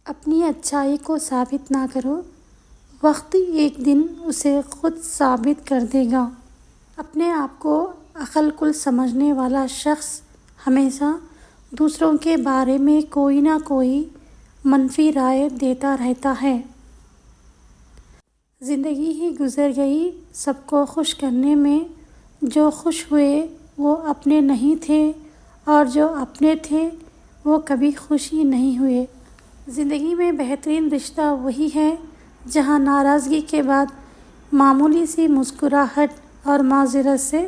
اپنی اچھائی کو ثابت نہ کرو، وقت ایک دن اسے خود ثابت کر دے گا۔ اپنے آپ کو عقل کل سمجھنے والا شخص ہمیشہ دوسروں کے بارے میں کوئی نہ کوئی منفی رائے دیتا رہتا ہے۔ زندگی ہی گزر گئی سب کو خوش کرنے میں، جو خوش ہوئے وہ اپنے نہیں تھے اور جو اپنے تھے وہ کبھی خوش ہی نہیں ہوئے۔ زندگی میں بہترین رشتہ وہی ہے جہاں ناراضگی کے بعد معمولی سی مسکراہٹ اور معذرت سے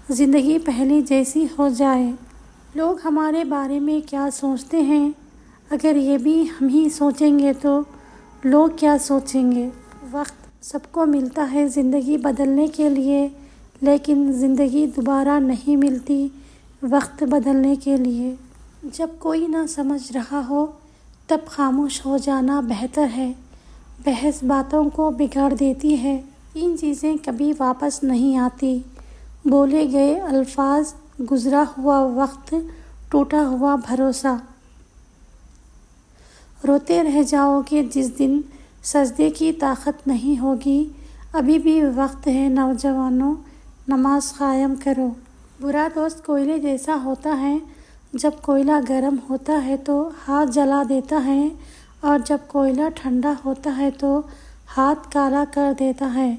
زندگی پہلے جیسی ہو جائے۔ لوگ ہمارے بارے میں کیا سوچتے ہیں، اگر یہ بھی ہم ہی سوچیں گے تو لوگ کیا سوچیں گے؟ وقت سب کو ملتا ہے زندگی بدلنے کے لیے، لیکن زندگی دوبارہ نہیں ملتی وقت بدلنے کے لیے۔ جب کوئی نہ سمجھ رہا ہو تب خاموش ہو جانا بہتر ہے۔ بحث باتوں کو بگاڑ دیتی ہے۔ تین چیزیں کبھی واپس نہیں آتی: بولے گئے الفاظ، گزرا ہوا وقت، ٹوٹا ہوا بھروسہ۔ روتے رہ جاؤ گے جس دن سجدے کی طاقت نہیں ہوگی۔ ابھی بھی وقت ہے نوجوانوں، نماز قائم کرو۔ برا دوست کوئلے جیسا ہوتا ہے، جب کوئلہ گرم ہوتا ہے تو ہاتھ جلا دیتا ہے اور جب کوئلہ ٹھنڈا ہوتا ہے تو ہاتھ کالا کر دیتا ہے۔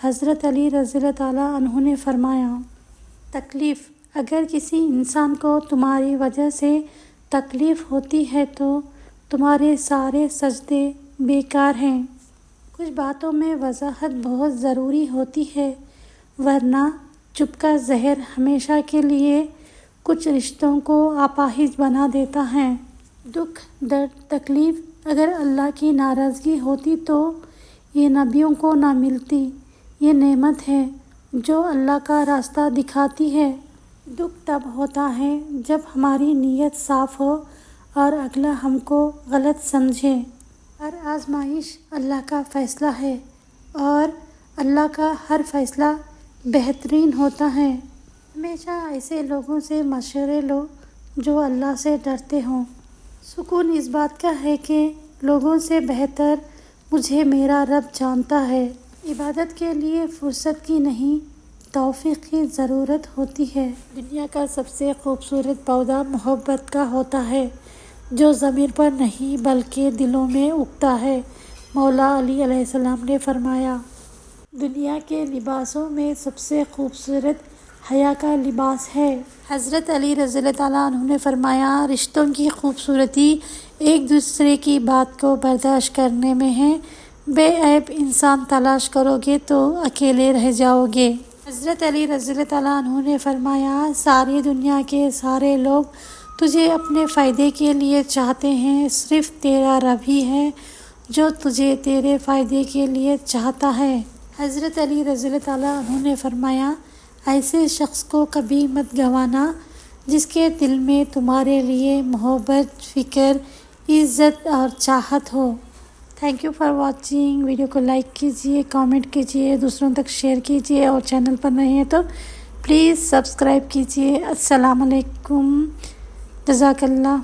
حضرت علی رضی اللہ تعالیٰ عنہ نے فرمایا، تکلیف: اگر کسی انسان کو تمہاری وجہ سے تکلیف ہوتی ہے تو تمہارے سارے سجدے بیکار ہیں۔ کچھ باتوں میں وضاحت بہت ضروری ہوتی ہے، ورنہ چپ کا زہر ہمیشہ کے لیے کچھ رشتوں کو اپاہج بنا دیتا ہے۔ دکھ، درد، تکلیف اگر اللہ کی ناراضگی ہوتی تو یہ نبیوں کو نہ ملتی۔ یہ نعمت ہے جو اللہ کا راستہ دکھاتی ہے۔ دکھ تب ہوتا ہے جب ہماری نیت صاف ہو اور اگلا ہم کو غلط سمجھے۔ ہر آزمائش اللہ کا فیصلہ ہے اور اللہ کا ہر فیصلہ بہترین ہوتا ہے۔ ہمیشہ ایسے لوگوں سے مشورے لو جو اللہ سے ڈرتے ہوں۔ سکون اس بات کا ہے کہ لوگوں سے بہتر مجھے میرا رب جانتا ہے۔ عبادت کے لیے فرصت کی نہیں، توفیق کی ضرورت ہوتی ہے۔ دنیا کا سب سے خوبصورت پودا محبت کا ہوتا ہے، جو زمین پر نہیں بلکہ دلوں میں اگتا ہے۔ مولا علی علیہ السلام نے فرمایا، دنیا کے لباسوں میں سب سے خوبصورت حیا کا لباس ہے۔ حضرت علی رضی اللہ تعالیٰ عنہ نے فرمایا، رشتوں کی خوبصورتی ایک دوسرے کی بات کو برداشت کرنے میں ہے۔ بے عیب انسان تلاش کرو گے تو اکیلے رہ جاؤ گے۔ حضرت علی رضی اللہ تعالیٰ عنہ نے فرمایا، ساری دنیا کے سارے لوگ تجھے اپنے فائدے کے لیے چاہتے ہیں، صرف تیرا رب ہی ہے جو تجھے تیرے فائدے کے لیے چاہتا ہے۔ حضرت علی رضی اللہ تعالیٰ عنہ نے فرمایا، ایسے شخص کو کبھی مت گنوانا جس کے دل میں تمہارے لیے محبت، فکر، عزت اور چاہت ہو۔ Thank you for watching. Video کو لائک کیجیے، کامنٹ کیجیے، دوسروں تک شیئر کیجیے اور چینل پر نئے ہیں تو پلیز سبسکرائب کیجیے۔ السلام علیکم، جزاک اللہ۔